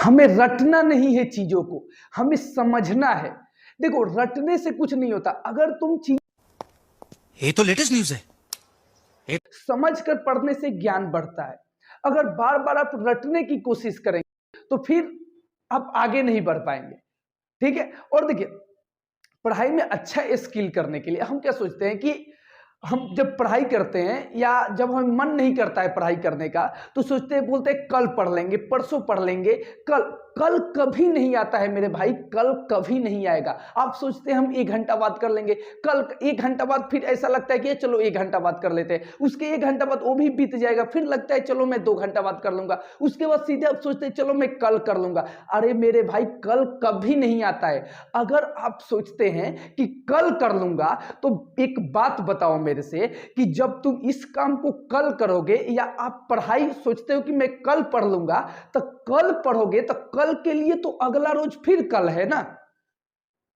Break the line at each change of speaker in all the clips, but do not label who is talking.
हमें रटना नहीं है चीजों को, हमें समझना है। देखो रटने से कुछ नहीं होता। अगर तुम चीज
ये तो लेटेस्ट न्यूज़ है।
समझ कर पढ़ने से ज्ञान बढ़ता है। अगर बार बार आप रटने की कोशिश करेंगे तो फिर आप आगे नहीं बढ़ पाएंगे। ठीक है। और देखिए पढ़ाई में अच्छा स्किल करने के लिए हम क्या सोचते हैं कि हम जब पढ़ाई करते हैं या जब हमें मन नहीं करता है पढ़ाई करने का तो सोचते हैं, बोलते हैं कल पढ़ लेंगे, परसों पढ़ लेंगे। कल कल कभी नहीं आता है मेरे भाई, कल कभी नहीं आएगा। आप सोचते हैं हम 1 घंटा बाद कर लेंगे, कल 1 घंटा बाद फिर ऐसा लगता है कि चलो 1 घंटा बाद कर लेते हैं, उसके 1 घंटा बाद वो भी बीत जाएगा, फिर लगता है चलो मैं 2 घंटा बाद कर लूंगा, उसके बाद सीधे आप सोचते हैं चलो मैं कल कर लूंगा। अरे मेरे भाई कल कभी नहीं आता है। अगर आप सोचते हैं कि कल कर लूंगा तो एक बात बताओ मेरे से कि जब तुम इस काम को कल करोगे या आप पढ़ाई सोचते हो कि मैं कल पढ़ लूंगा, तो कल पढ़ोगे तो कल के लिए तो अगला रोज फिर कल है ना।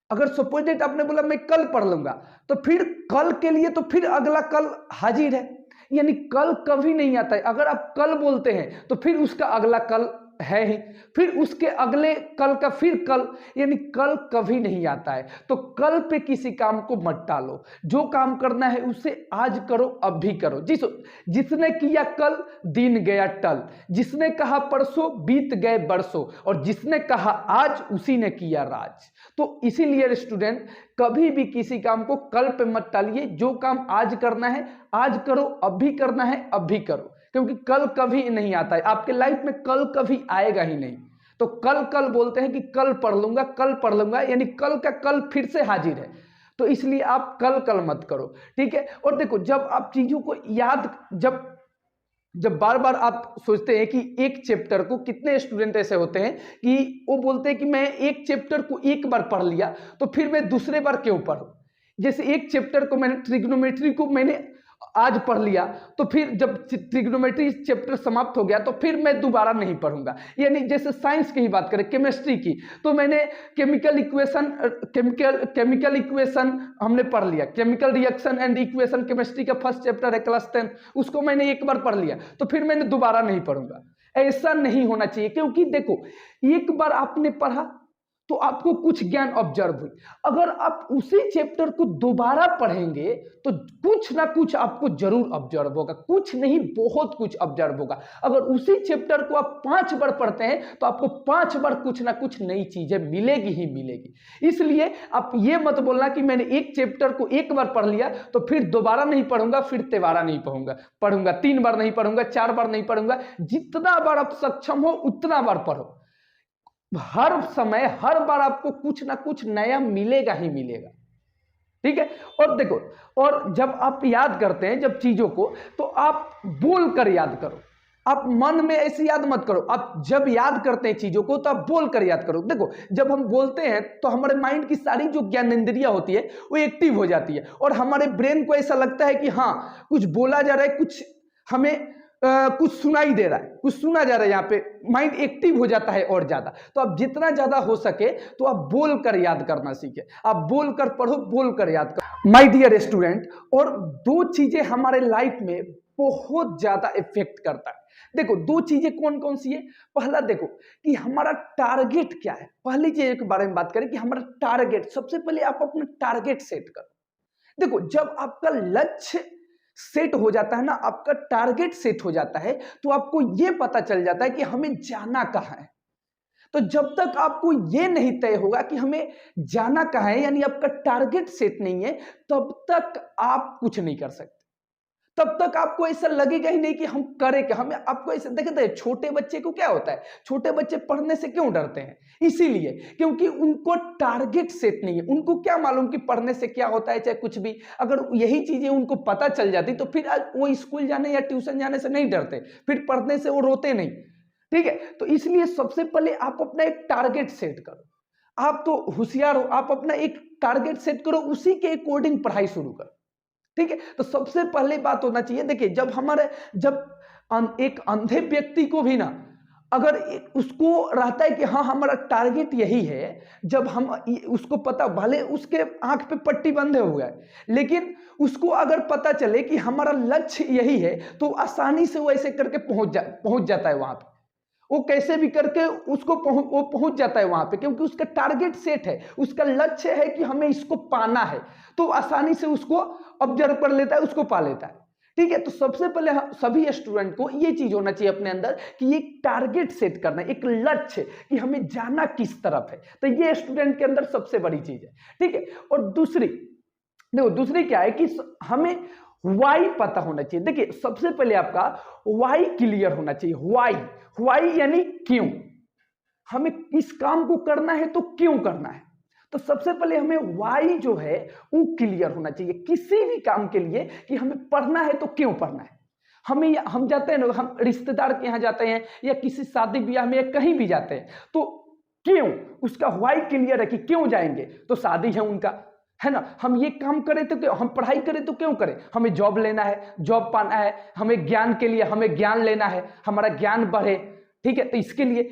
अगर सपोज डेट आपने बोला मैं कल पढ़ लूंगा तो फिर कल के लिए तो फिर अगला कल हाजिर है, यानी कल कभी नहीं आता है। अगर आप कल बोलते हैं तो फिर उसका अगला कल है ही, फिर उसके अगले कल का फिर कल, यानी कल कभी नहीं आता है। तो कल पे किसी काम को मत टालो, जो काम करना है उसे आज करो, अभी करो। जिसने किया कल दिन गया टल, जिसने कहा परसों बीत गए बरसों, और जिसने कहा आज उसी ने किया राज। तो इसीलिए स्टूडेंट कभी भी किसी काम को कल पे मत टालिए, जो काम आज करना है आज करो, अभी करना है अभी करो, क्योंकि कल कभी नहीं आता है। आपके लाइफ में कल कभी आएगा ही नहीं। तो कल कल बोलते हैं कि कल पढ़ लूंगा, कल पढ़ लूंगा, यानी कल का कल फिर से हाजिर है। तो इसलिए आप कल कल मत करो। ठीक है। और देखो जब आप चीजों को याद जब बार बार आप सोचते हैं कि एक चैप्टर को, कितने स्टूडेंट ऐसे होते हैं कि वो बोलते हैं कि मैं एक चैप्टर को एक बार पढ़ लिया तो फिर मैं दूसरे बार क्यों पढूं। जैसे एक चैप्टर को मैंने ट्रिग्नोमेट्री को मैंने आज पढ़ लिया तो फिर जब ट्रिग्नोमेट्री चैप्टर समाप्त हो गया तो फिर मैं दोबारा नहीं पढ़ूंगा। यानी जैसे साइंस की ही बात करें, केमिस्ट्री की, तो मैंने केमिकल इक्वेशन हमने पढ़ लिया, chemical reaction and equation, chemistry का फर्स्ट चैप्टर है क्लास 10, उसको मैंने एक बार पढ़ लिया तो फिर मैंने दोबारा नहीं पढ़ूंगा। ऐसा नहीं होना चाहिए, क्योंकि देखो एक बार आपने पढ़ा तो आपको कुछ ज्ञान ऑब्जर्व हुई। अगर आप उसी चैप्टर को दोबारा पढ़ेंगे तो कुछ ना कुछ आपको जरूर ऑब्जर्व होगा, कुछ नहीं बहुत कुछ ऑब्जर्व होगा। अगर उसी चैप्टर को आप 5 बार पढ़ते हैं तो आपको 5 बार कुछ ना कुछ नई चीजें मिलेगी ही मिलेगी। इसलिए आप ये मत बोलना कि मैंने एक चैप्टर को एक बार पढ़ लिया तो फिर दोबारा नहीं पढ़ूंगा, फिर तिबारा नहीं पढ़ूंगा, 3 बार नहीं पढ़ूंगा, 4 बार नहीं पढ़ूंगा। जितना बार आप सक्षम हो उतना बार पढ़ो। हर समय हर बार आपको कुछ ना कुछ नया मिलेगा ही मिलेगा। ठीक है। और देखो, और जब आप याद करते हैं जब चीजों को, तो आप बोल कर याद करो, आप मन में ऐसे याद मत करो। आप जब याद करते हैं चीजों को तो आप बोल कर याद करो। देखो जब हम बोलते हैं तो हमारे माइंड की सारी जो ज्ञानेंद्रियां होती है वो एक्टिव हो जाती है और हमारे ब्रेन को ऐसा लगता है कि हाँ कुछ बोला जा रहा है, कुछ हमें कुछ सुनाई दे रहा है, कुछ सुना जा रहा है, यहाँ पे माइंड एक्टिव हो जाता है और ज्यादा। तो आप जितना ज्यादा हो सके तो आप बोल कर याद करना सीखे, आप बोल कर पढ़ो, बोल कर याद करो माय डियर स्टूडेंट। और 2 चीजें हमारे लाइफ में बहुत ज्यादा इफेक्ट करता है। देखो 2 चीजें कौन कौन सी है। पहला देखो कि हमारा टारगेट क्या है। पहली चीज के बारे में बात करें कि हमारा टारगेट, सबसे पहले आप अपना टारगेट सेट करो। देखो जब आपका लक्ष्य सेट हो जाता है ना, आपका टारगेट सेट हो जाता है तो आपको यह पता चल जाता है कि हमें जाना कहां है। तो जब तक आपको यह नहीं तय होगा कि हमें जाना कहां है, यानी आपका टारगेट सेट नहीं है, तब तक आप कुछ नहीं कर सकते। तब तक आपको ऐसा लगेगा ही नहीं कि हम करें क्या। हमें आपको ऐसा देखते हैं, छोटे बच्चे को क्या होता है, छोटे बच्चे पढ़ने से क्यों डरते हैं, इसीलिए क्योंकि उनको टारगेट सेट नहीं है। उनको क्या मालूम कि पढ़ने से क्या होता है, चाहे कुछ भी। अगर यही चीजें उनको पता चल जाती तो फिर वो स्कूल जाने या ट्यूशन जाने से नहीं डरते, फिर पढ़ने से वो रोते नहीं। ठीक है। तो इसलिए सबसे पहले आप अपना एक टारगेट सेट करो। आप तो होशियार हो, आप अपना एक टारगेट सेट करो, उसी के अकॉर्डिंग पढ़ाई शुरू करो। ठीक है। तो सबसे पहले बात होना चाहिए, देखिए जब एक अंधे व्यक्ति को भी ना, अगर उसको रहता है कि हाँ हमारा टारगेट यही है, जब हम उसको पता, भले उसके आंख पे पट्टी बंधे हुआ है, लेकिन उसको अगर पता चले कि हमारा लक्ष्य यही है तो आसानी से वो ऐसे करके पहुंच जाता है वहां पे। वो कैसे भी करके उसको वो पहुंच जाता है वहां पे, क्योंकि उसका टारगेट सेट है, उसका लक्ष्य है कि हमें इसको पाना है, तो आसानी से उसको ऑब्जर्व कर लेता है, उसको पा लेता है। ठीक है, तो सबसे पहले सभी स्टूडेंट को ये चीज होना चाहिए अपने अंदर कि एक टारगेट सेट करना, एक लक्ष्य कि हमें जाना किस तरफ है, तो ये स्टूडेंट के अंदर सबसे बड़ी चीज है। ठीक है, और दूसरी देखो, दूसरी क्या है कि हमें वाई पता होना चाहिए। देखिए, सबसे पहले आपका वाई क्लियर होना चाहिए। वाई यानी क्यों, हमें इस काम को करना है तो क्यों करना है। तो सबसे पहले हमें वाई जो है वो क्लियर होना चाहिए किसी भी काम के लिए, कि हमें पढ़ना है तो क्यों पढ़ना है। हम जाते हैं ना, हम रिश्तेदार के यहाँ जाते हैं या किसी शादी ब्याह में या कहीं भी जाते हैं, तो क्यों, उसका वाई क्लियर है कि क्यों जाएंगे, तो शादी है उनका, है ना। हम ये काम करें तो क्यों, हम पढ़ाई करें तो क्यों करें, हमें जॉब लेना है, जॉब पाना है, हमें ज्ञान के लिए, हमें ज्ञान लेना है, हमारा ज्ञान बढ़े। ठीक है, तो इसके लिए,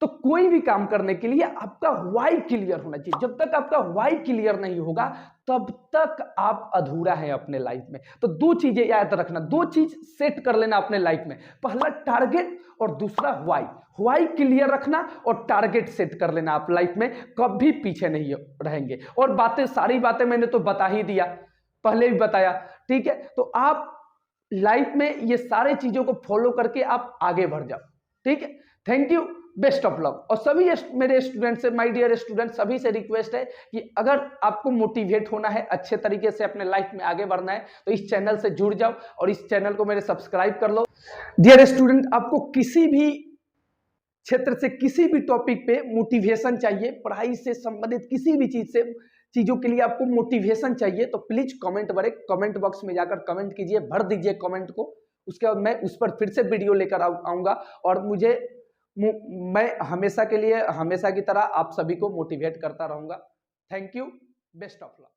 तो कोई भी काम करने के लिए आपका वाई क्लियर होना चाहिए। जब तक आपका वाई क्लियर नहीं होगा तब तक आप अधूरा है अपने लाइफ में। तो दो चीजें याद रखना, दो चीज सेट कर लेना अपने लाइफ में, पहला टारगेट और दूसरा वाई क्लियर रखना और टारगेट सेट कर लेना आप लाइफ में, कभी पीछे नहीं रहेंगे। और सारी बातें मैंने तो बता ही दिया, पहले भी बताया। ठीक है, तो आप लाइफ में ये सारी चीजों को फॉलो करके आप आगे बढ़ जाओ। ठीक है, thank you, best of luck. और सभी मेरे स्टूडेंट से, माय डियर स्टूडेंट, सभी से रिक्वेस्ट है कि अगर आपको मोटिवेट होना है, अच्छे तरीके से अपने लाइफ में आगे बढ़ना है, तो इस चैनल से जुड़ जाओ और इस चैनल को मेरे सब्सक्राइब कर लो। डियर स्टूडेंट, आपको किसी भी क्षेत्र से, किसी भी टॉपिक पे मोटिवेशन चाहिए, पढ़ाई से संबंधित किसी भी चीजों के लिए आपको मोटिवेशन चाहिए, तो प्लीज कमेंट बॉक्स में जाकर कमेंट कीजिए, भर दीजिए कमेंट को। उसके बाद मैं उस पर फिर से वीडियो लेकर आऊंगा और मैं हमेशा की तरह आप सभी को मोटिवेट करता रहूंगा। Thank you, best of luck.